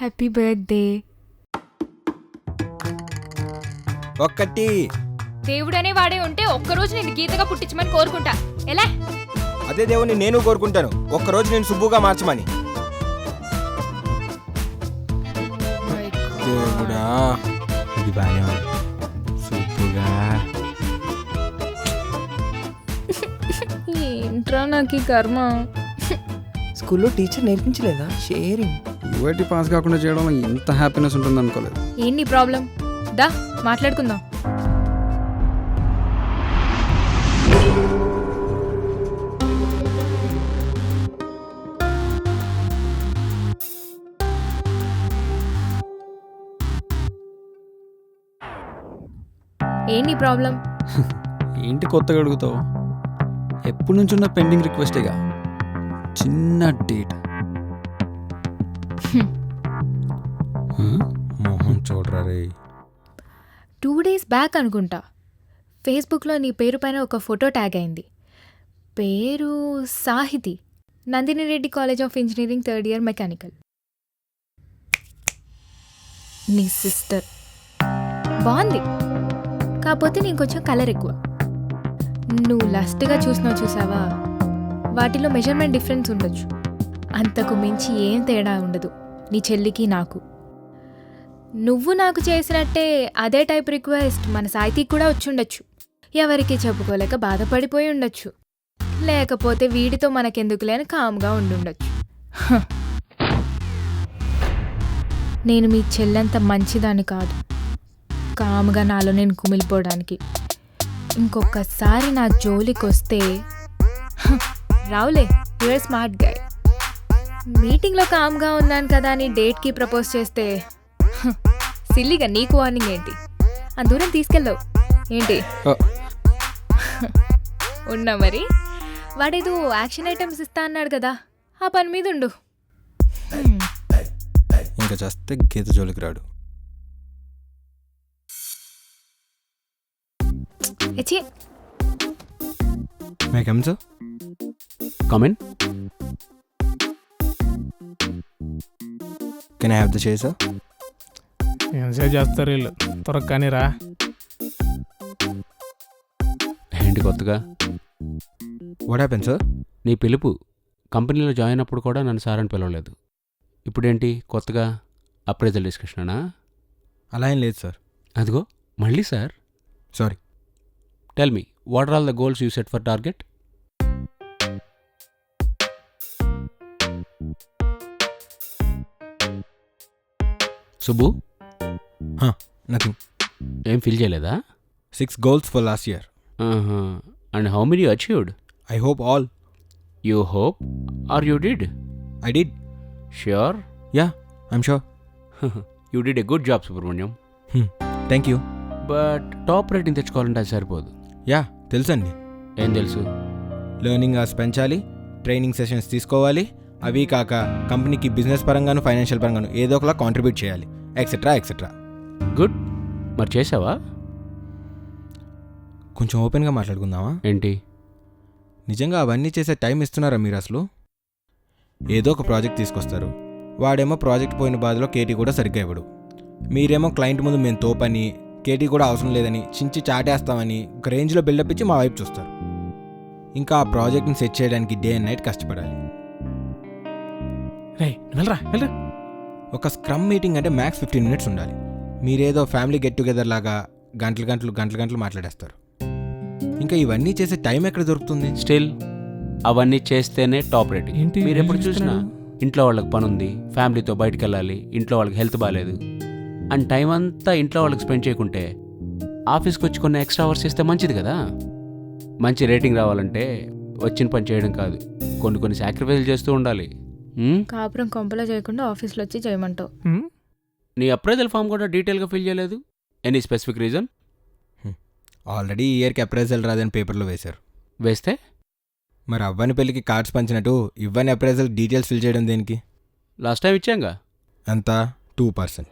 Happy birthday. ఒక్కటి దేవుడనే వాడే ఉంటే ఒక్కరోజు నేను గీతగా పుట్టించమని కోరుకుంటా. ఎలా? అదే దేవుని నేను కోరుకుంటాను, ఒక్కరోజు నేను సుబ్బుగా మార్చమని. దేవుడా, ఇది బాగా సుబ్బుగా. ఏంట్రా నాకు ఈ కర్మ. స్కూల్లో టీచర్ నేర్పించలేదా షేరింగ్? యూఐటీ పాస్ కాకుండా చేయడంలో ఇంత హ్యాపీనెస్ ఉంటుంది అనుకోలేదు. ఏంటి ప్రాబ్లం? దా మాట్లాడుకుందాం. ఏంటి ప్రాబ్లం? ఏంటి కొత్తగా అడుగుతావు? ఎప్పటి నుంచి ఉన్న పెండింగ్ రిక్వెస్టేగా, చిన్న డేట్. మోహన్ చూడరా రే. 2 days బ్యాక్ అనుకుంటా ఫేస్బుక్లో నీ పేరు పైన ఒక ఫోటో ట్యాగ్ అయింది. పేరు Sahithi, Nandini Reddy college of engineering 3rd year mechanical. నీ సిస్టర్. బాగుంది, కాకపోతే నీకు కొంచెం కలర్ ఎక్కువ. నువ్వు లస్ట్గా చూసావా, వాటిలో మెజర్మెంట్ డిఫరెన్స్ ఉండొచ్చు, అంతకు మించి ఏం తేడా ఉండదు నీ చెల్లికి నాకు. నువ్వు నాకు చేసినట్టే అదే టైప్ రిక్వెస్ట్ మన సాహితీకి కూడా వచ్చుండొచ్చు. ఎవరికి చెప్పుకోలేక బాధపడిపోయి ఉండొచ్చు, లేకపోతే వీడితో మనకెందుకులే అని కామ్గా ఉండుండొచ్చు. నేను మీ చెల్లంత మంచిదాన్ని కాదు, కామ్గా నాలో నేను కుమిలిపోవడానికి. ఇంకొకసారి నా జోలికి వస్తే రావులే, యూఆర్ స్మార్ట్ గాయ్. మీటింగ్లో కామ్గా ఉన్నాను కదా అని డేట్కి ప్రపోజ్ చేస్తే సిల్లిగా నీకు వార్నింగ్ ఏంటి? అంత దూరం తీసుకెళ్ళవు ఏంటి? ఉన్నా మరి, వాడేదో యాక్షన్ ఐటమ్స్ ఇస్తా అన్నాడు కదా, ఆ పని మీద ఉండు. ఇంకా చేస్తే గీత జోలికి రాడు. ఎచ్చి మేకమ్ sir, comment. Can I have the share sir? ఎంతసేపు చేస్తారు వీళ్ళు, త్వరగా కానీ రా. ఏంటి కొత్తగా? What happen sir? నీ పిలుపు కంపెనీలో జాయిన్ అప్పుడు కూడా నన్ను సార్ అని పిలవలేదు, ఇప్పుడేంటి కొత్తగా అప్రైజల్ డిస్కషనా? అలా ఏం లేదు సార్. అదిగో మళ్ళీ sir. Sorry. Tell me, what are all the goals you set for target? Subbu, nothing. ఏం ఫీల్ చేయలేదా? 6 goals for last year. And how many you achieved? I hope all. You hope are you did? I did. Sure? Yeah, I'm sure. You did a good job Subrahmanyam. Thank you. But top rating తెచ్చుకోవాలంటే అది సరిపోదు. Yeah తెలుసండి. ఏం తెలుసు? Learning hours పెంచాలి, training sessions తీసుకోవాలి, అవి కాక కంపెనీకి బిజినెస్ పరంగాను ఫైనాన్షియల్ పరంగాను ఏదో ఒకలా కాంట్రిబ్యూట్ చేయాలి, ఎక్సెట్రా ఎక్సెట్రా. గుడ్. మరి చేసావా? కొంచెం ఓపెన్గా మాట్లాడుకుందామా? ఏంటి? నిజంగా అవన్నీ చేసే టైం ఇస్తున్నారా మీరు అసలు? ఏదో ఒక ప్రాజెక్ట్ తీసుకొస్తారు, వాడేమో ప్రాజెక్ట్ పోయిన బాధలో కేటీ కూడా సరిగ్గా ఇవ్వడు. మీరేమో క్లయింట్ ముందు మేము తోపని, కేటీ కూడా అవసరం లేదని చించి చాటేస్తామని ఒక రేంజ్లో బిల్డప్ ఇచ్చి మా వైపు చూస్తారు. ఇంకా ఆ ప్రాజెక్ట్ని సెట్ చేయడానికి డే అండ్ నైట్ కష్టపడాలి. రే వెళ్ళరా వెళ్ళరా. ఒక స్క్రమ్ మీటింగ్ అంటే మ్యాక్స్ 15 minutes ఉండాలి. మీరేదో ఫ్యామిలీ గెట్ టుగెదర్ లాగా గంటలు మాట్లాడేస్తారు. ఇంకా ఇవన్నీ చేసే టైం ఎక్కడ దొరుకుతుంది? స్టిల్ అవన్నీ చేస్తేనే టాప్ రేటింగ్. ఏంటి మీరు ఎప్పుడు చూసినా ఇంట్లో వాళ్ళకి పని ఉంది, ఫ్యామిలీతో బయటకు వెళ్ళాలి, ఇంట్లో వాళ్ళకి హెల్త్ బాగాలేదు అండ్ టైం అంతా ఇంట్లో వాళ్ళకి స్పెండ్ చేయకుంటే ఆఫీస్కి వచ్చి కొన్ని ఎక్స్ట్రా అవర్స్ చేస్తే మంచిది కదా. మంచి రేటింగ్ రావాలంటే వచ్చిన పని చేయడం కాదు, కొన్ని సాక్రిఫైస్ చేస్తూ ఉండాలి. కాపురం కొంపలో చేయకుండా ఆఫీస్లో వచ్చి చేయమంటావు. నీ అప్రైజల్ ఫామ్ కూడా డీటెయిల్గా ఫిల్ చేయలేదు. Any specific reason? ఆల్రెడీ ఈ ఇయర్కి అప్రైజల్ రాదని పేపర్లో వేశారు. వేస్తే మరి అవ్వని పెళ్ళికి కార్డ్స్ పంచినట్టు ఇవ్వని అప్రైజల్ డీటెయిల్స్ ఫిల్ చేయడం దేనికి? లాస్ట్ టైం ఇచ్చాంగా. అంతా 2%.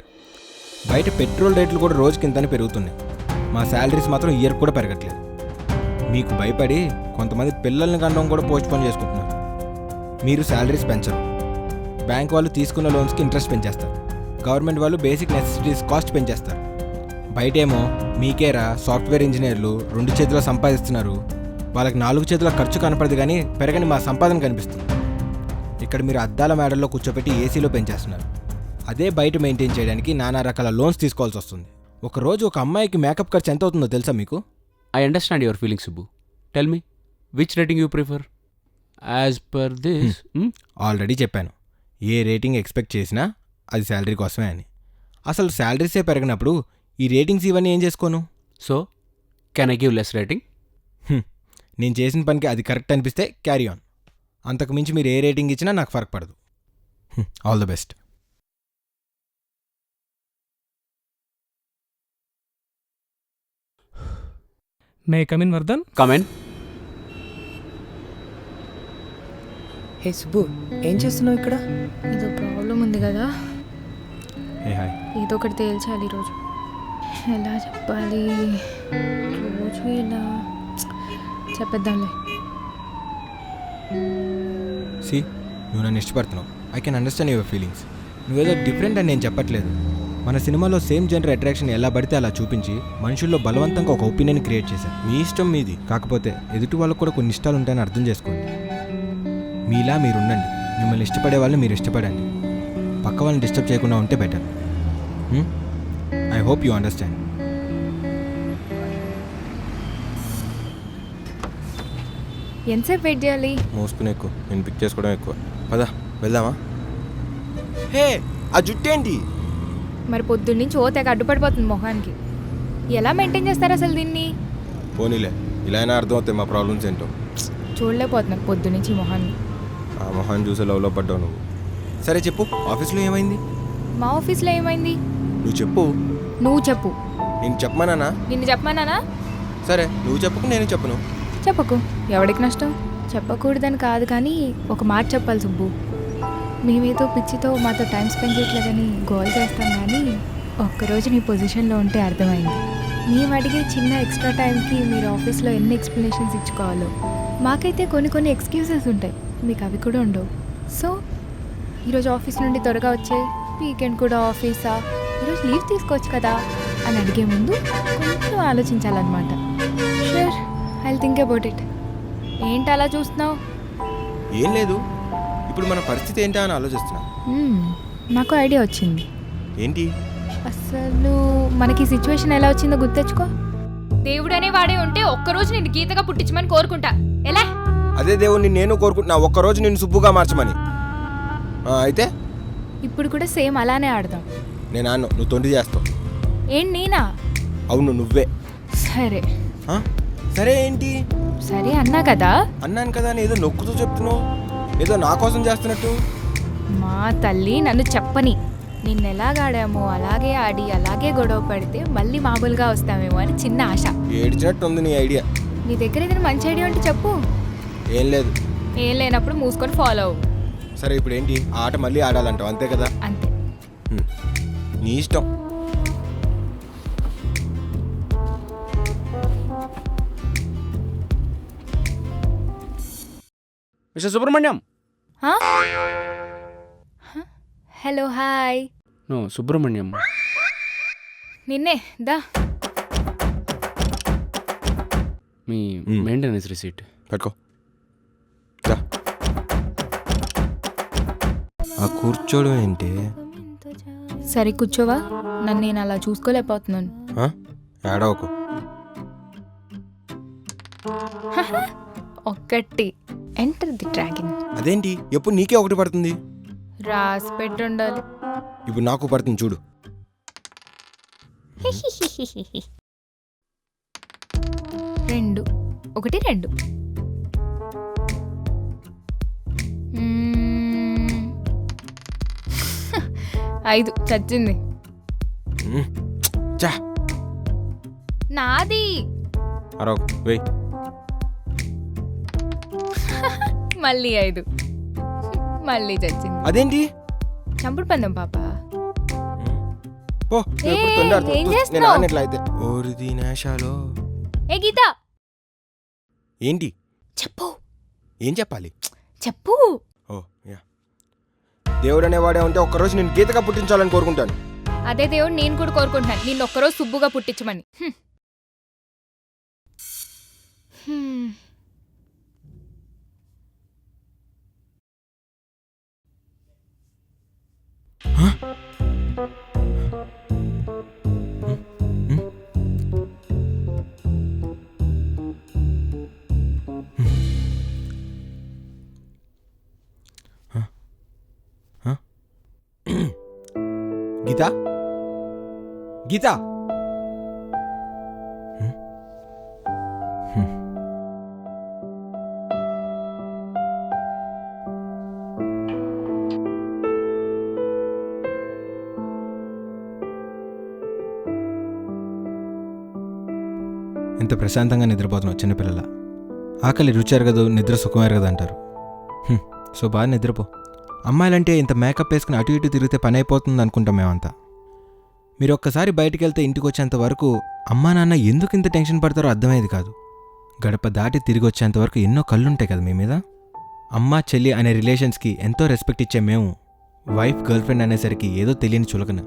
బయట పెట్రోల్ రేట్లు కూడా రోజుకింతని పెరుగుతున్నాయి, మా శాలరీస్ మాత్రం ఇయర్ కూడా పెరగట్లేదు. మీకు భయపడి కొంతమంది పిల్లల్ని కనడం కూడా పోస్ట్పోన్ చేసుకుంటున్నారు. మీరు శాలరీస్ పెంచరు, బ్యాంక్ వాళ్ళు తీసుకున్న లోన్స్కి ఇంట్రెస్ట్ పెంచేస్తారు. గవర్నమెంట్ వాళ్ళు బేసిక్ నెసెసిటీస్ కాస్ట్ పెంచేస్తారు. బయటేమో మీకేరా సాఫ్ట్వేర్ ఇంజనీర్లు 2 చేతుల సంపాదిస్తున్నారు, వాళ్ళకి 4 చేతుల ఖర్చు కనపడదు కానీ పెరగని మా సంపాదన కనిపిస్తుంది. ఇక్కడ మీరు అద్దాల మేడల్లో కూర్చోపెట్టి ఏసీలో పెంచేస్తున్నారు. అదే బయట మెయింటైన్ చేయడానికి నానా రకాల లోన్స్ తీసుకోవాల్సి వస్తుంది. ఒకరోజు ఒక అమ్మాయికి మేకప్ ఖర్చు ఎంత అవుతుందో తెలుసా మీకు? I understand your feeling Subbu. Tell me which rating you prefer as per this. Already చెప్పాను, ఏ రేటింగ్ ఎక్స్పెక్ట్ చేసినా అది శాలరీ కోసమే అని. అసలు శాలరీసే పెరిగినప్పుడు ఈ రేటింగ్స్ ఇవన్నీ ఏం చేసుకోను? So can I give less rating? నేను చేసిన పనికి అది కరెక్ట్ అనిపిస్తే క్యారీ ఆన్. అంతకు మించి మీరు ఏ రేటింగ్ ఇచ్చినా నాకు ఫరక్ పడదు. All the best. May come in Vardhan. Come in. Hey Subbu, ఏం చేస్తున్నావు ఇక్కడ? ఏదో ప్రాబ్లం ఉంది కదా, ఏ హాయ్. ఏదో ఒకటి తేల్చాలి ఈరోజు. ఎలా చెప్పాలి? రోజు ఇలా చెప్పేద్దాంలే. సి, నువ్వు నన్ను ఇష్టపడుతున్నావు. I can understand your feelings. నువ్వేదో డిఫరెంట్ అని నేను చెప్పట్లేదు. మన సినిమాలో సేమ్ జెండర్ అట్రాక్షన్ ఎలా పడితే అలా చూపించి మనుషుల్లో బలవంతంగా ఒక ఒపీనియన్ క్రియేట్ చేశాను. మీ ఇష్టం మీది, కాకపోతే ఎదుటి వాళ్ళకు కూడా కొన్ని ఇష్టాలు ఉంటాయని అర్థం చేసుకోండి. మీలా మీరు ఉండండి, మిమ్మల్ని ఇష్టపడే వాళ్ళని మీరు ఇష్టపడండి. పక్క వాళ్ళని డిస్టర్బ్ చేయకుండా ఉంటే better. I hope you understand. ఎంతసేపు వెయిట్ చేయాలి? మోసుకుని ఎక్కువ, నేను పిక్ చేసుకోవడం ఎక్కువ. పదా వెళ్దామా? హే, ఆ జుట్టేంటి? మరి పొద్దున్న నుంచి ఓ తెగ అడ్డుపడిపోతుంది మొహానికి. ఎలా మెయింటైన్ చేస్తారు అసలు దీన్ని? పోనీలే, ఇలా అయినా అర్థం అవుతాయి మా ప్రాబ్లమ్స్ ఏంటో. చూడలేకపోతున్నాను పొద్దు నుంచి మొహాన్ని. ఆ మొహాన్ని చూసే లవ్లో పడ్డావు నువ్వు. సరే చెప్పు, ఆఫీస్లో ఏమైంది? మా ఆఫీస్లో ఏమైంది? నువ్వు చెప్పు. నువ్వు చెప్పు. నేను చెప్పమానా? నిన్ను చెప్పమానా? సరే నువ్వు చెప్పకు, నేను చెప్పను. చెప్పకు, ఎవడికి నష్టం? చెప్పకూడదని కాదు కానీ ఒక మాట చెప్పాలి సుబ్బు. మేమేదో పిచ్చితో మాతో టైం స్పెండ్ చేయట్లేదని గోల్ చేస్తాం కానీ ఒక్కరోజు నీ పొజిషన్లో ఉంటే అర్థమైంది. మేము అడిగే చిన్న ఎక్స్ట్రా టైంకి మీరు ఆఫీస్లో ఎన్ని ఎక్స్ప్లెనేషన్స్ ఇచ్చుకోవాలో. మాకైతే కొన్ని ఎక్స్క్యూజెస్ ఉంటాయి, మీకు అవి కూడా ఉండవు. సో ఈరోజు ఆఫీస్ నుండి త్వరగా వచ్చే, వీకెండ్ కూడా ఆఫీసా, ఈరోజు లీవ్ తీసుకోవచ్చు కదా అని అడిగే ముందు కొంచెం ఆలోచించాలన్నమాట. Sure, I will think about it. ఏంటి అలా చూస్తున్నావు? ఏం లేదు, ఇప్పుడు మన పరిస్థితి ఏంటా అని ఆలోచిస్తున్నా. నాకు ఐడియా వచ్చింది. ఏంటి? అసలు మనకి సిచ్యువేషన్ ఎలా వచ్చిందో గుర్తెచ్చుకో. దేవుడనే వాడే ఉంటే ఒక్కరోజు నిన్ను గీతగా పుట్టించమని కోరుకుంటా. ఎలా? అదే దేవుణ్ణి నేను కోరుకుంటున్నా, ఒక్కరోజు నిన్ను సుబ్బుగా మార్చమని. అయితే ఇప్పుడు కూడా సేమ్ అలానే ఆడదాం. నేను ఆను, నువ్వు తొండి చేస్తావు. ఏంటి నేనా? అవును నువ్వే. సరే సరే ఏంటి? సరే అన్నా కదా. అన్నాను కదా అని ఏదో నొక్కుతూ చెప్తున్నావు, ఏదో నా కోసం చేస్తున్నట్టు. మా తల్లి నన్ను చెప్పని. నిన్నెలాగాడామో అలాగే ఆడి అలాగే గొడవ పడితే మళ్ళీ మామూలుగా వస్తామేమో అని చిన్న ఆశ. ఏడ్చినట్టు ఉంది నీ ఐడియా. నీ దగ్గర ఏదైనా మంచి ఐడియా ఉంటే చెప్పు. ఏం లేదు. ఏం లేనప్పుడు మూసుకొని ఫాలో అవ్వు. సరే ఇప్పుడు ఏంటి? ఆ ఆట మళ్ళీ ఆడాలంటావు అంతే కదా? అంతే. నీ ఇష్టం. Mister Subrahmanyam. Hello, hi. No, Subrahmanyam. నిన్నే దా. మీ మెయింటెనెన్స్ రిసీట్ పెట్టుకో. ఆ కూర్చోవడం ఏంటి? సరే కూర్చోవా, నన్ను నేను అలా చూసుకోలేకపోతున్నాను. ఏడవకు. ఒక్కటి ఎంటర్ ది డ్రాగన్. అదేంటి ఎప్పుడు నీకే ఒకటి పడుతుంది? రాసి పెట్టుండాలి. ఇప్పుడు నాకు పడుతుంది చూడు. రెండు, ఒకటి రెండు. ఐదు, చచ్చింది. చా నాది. అరవకు, వెయ్. మళ్ళీ ఐదు, మళ్ళీ చచ్చింది. అదేంటి? చంపుడు పందెం పాప. పో, ఎప్పుడు తొండి ఆడుతావు. ఏం నేను చేస్తున్నావ్? ఆడినట్లు అయితే ఓరిది నేషాలో. ఏ గీత, ఏంటి? చెప్పు. ఏం చెప్పాలి? చెప్పు. ఓ యా. దేవుడు అనేవాడే ఉంటే ఒక్కరోజు నేను గీతగా పుట్టించాలని కోరుకుంటాను. అదే దేవుడు నేను కూడా కోరుకుంటున్నాను నిన్ను ఒక్కరోజు సుబ్బుగా పుట్టించమని. గీత గీత ఎంత ప్రశాంతంగా నిద్రపోతున్నావు చిన్నపిల్లల. ఆకలి రుచి ఎరగదు, నిద్ర సుఖం ఎరగదు అంటారు. సో బాగా నిద్రపో. అమ్మాయిలంటే ఇంత మేకప్ వేసుకుని అటు ఇటు తిరిగితే పని అయిపోతుంది అనుకుంటాం మేమంతా. మీరు ఒక్కసారి బయటికి వెళ్తే ఇంటికి వచ్చేంత వరకు అమ్మా నాన్న ఎందుకు ఇంత టెన్షన్ పడతారో అర్థమయ్యేది కాదు. గడప దాటి తిరిగి వచ్చేంత వరకు ఎన్నో కళ్ళుంటాయి కదా మీ మీద. అమ్మ చెల్లి అనే రిలేషన్స్కి ఎంతో రెస్పెక్ట్ ఇచ్చే మేము వైఫ్ గర్ల్ఫ్రెండ్ అనేసరికి ఏదో తెలియని చులకన.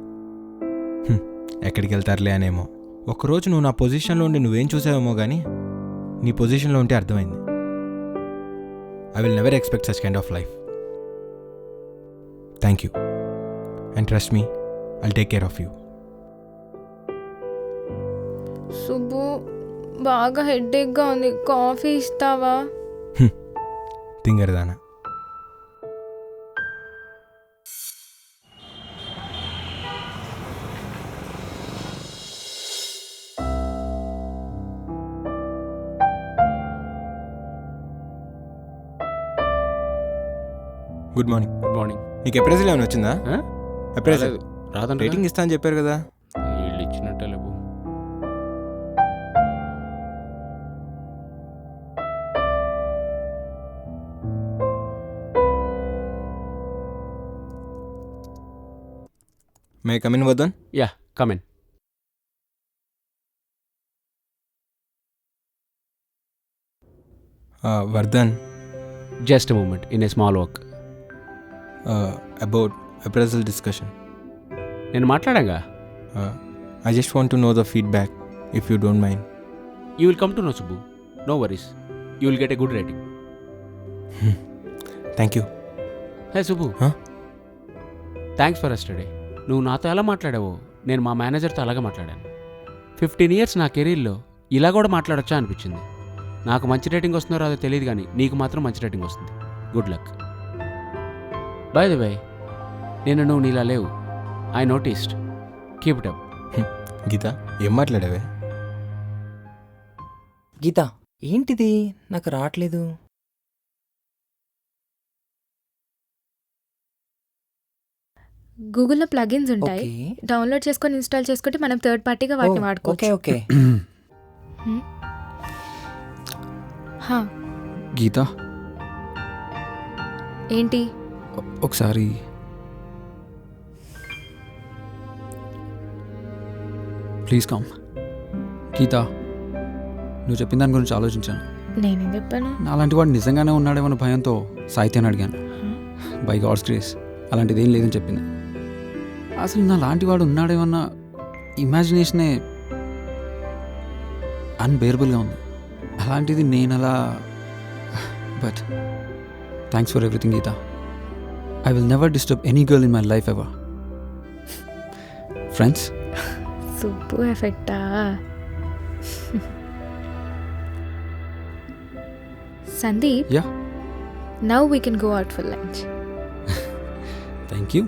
ఎక్కడికి వెళ్తారులే అనేమో. ఒకరోజు నువ్వు నా పొజిషన్లో ఉండి నువ్వేం చూసావేమో కానీ నీ పొజిషన్లో ఉంటే అర్థమైంది. I will never expect such kind of life. Thank you and trust me, I'll take care of you. Subbu బాగా హెడ్ఏక్గా ఉంది, కాఫీ ఇస్తావా? తింగరదానా. Good morning. Good morning. నీకు అప్రైజల్ ఏమైనా వచ్చిందా? అప్రైజల్ రాదండి. రేటింగ్ ఇస్తా అని చెప్పారు కదా. వీళ్ళు ఇచ్చినట్టే లేవు. May come in Vardhan? Yeah, come in. Vardhan, just moment in a small work. About appraisal discussion. నేను మాట్లాడాగా. I just want to know the feedback if you don't mind. You will come to know Subbu. No worries, you will get a good rating. Thank you. Hey Subbu, thanks for yesterday. నువ్వు నాతో ఎలా మాట్లాడావో నేను మా మేనేజర్తో అలాగే మాట్లాడాను. 15 years నా కెరీర్లో ఇలా కూడా మాట్లాడొచ్చా అనిపించింది. నాకు మంచి రేటింగ్ వస్తుందో రాదో తెలియదు కానీ నీకు మాత్రం మంచి రేటింగ్ వస్తుంది. Good luck. By the way, నేను నువ్వు నీలా లేవు. I noticed. Keep it up. Geetha, ఏం మాట్లాడావే? గీత, ఏంటిది? నాకు రావట్లేదు. గూగుల్లో ప్లగిన్స్ ఉంటాయి, ఓకే డౌన్లోడ్ చేసుకొని ఇన్స్టాల్ చేసుకుంటే మనం థర్డ్ పార్టీగా వాటిని ఓకే వాడుకోవచ్చు. ఓకే. హా, గీత, ఏంటి? ఒకసారి ప్లీజ్ కమ్. గీత, నువ్వు చెప్పిన దాని గురించి ఆలోచించాను. నేనేం చెప్పాను? నాలాంటి వాడు నిజంగానే ఉన్నాడేమన్న భయంతో సాహిత్యాన్ని అడిగాను. బై గాడ్స్ గ్రేస్ అలాంటిది ఏం లేదని చెప్పింది. అసలు నా లాంటి వాడు ఉన్నాడేమన్న ఇమాజినేషనే అన్బేరబుల్గా ఉంది. అలాంటిది నేను అలా. But thanks for everything Geetha. I will never disturb any girl in my life ever. Friends. Subbu ఎఫెక్టా? Sandeep, yeah, now we can go out for lunch. Thank you.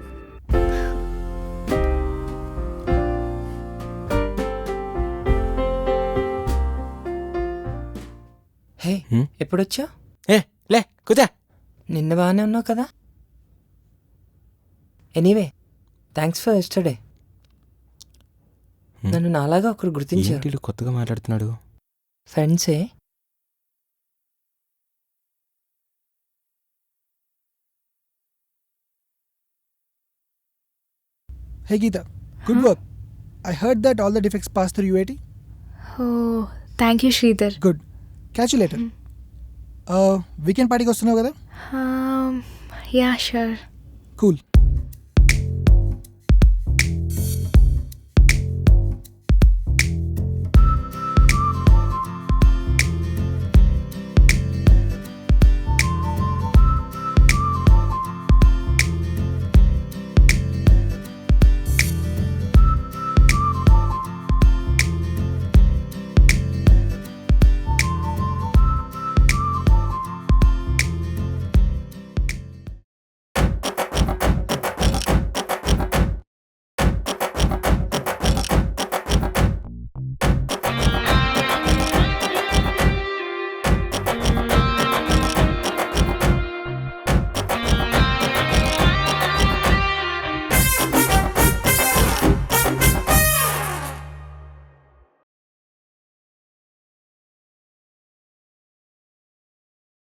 Hey, ఎప్పుడొచ్చా? ఏ లే కూర్చో. నిన్న బాగానే ఉన్నావు కదా. Anyway, thanks for yesterday. నన్ను నాలాగా ఒకరు గుర్తించారు. ఏంటి వీడు కొత్తగా మాట్లాడుతున్నాడు? ఫ్రెండ్సే. Hey Geeta, good work. I heard that all the defects passed through UAT. Oh, thank you Sridhar. Good. Catch you later. Weekend party కి వస్తున్నావు కదా? Yeah sure. Cool.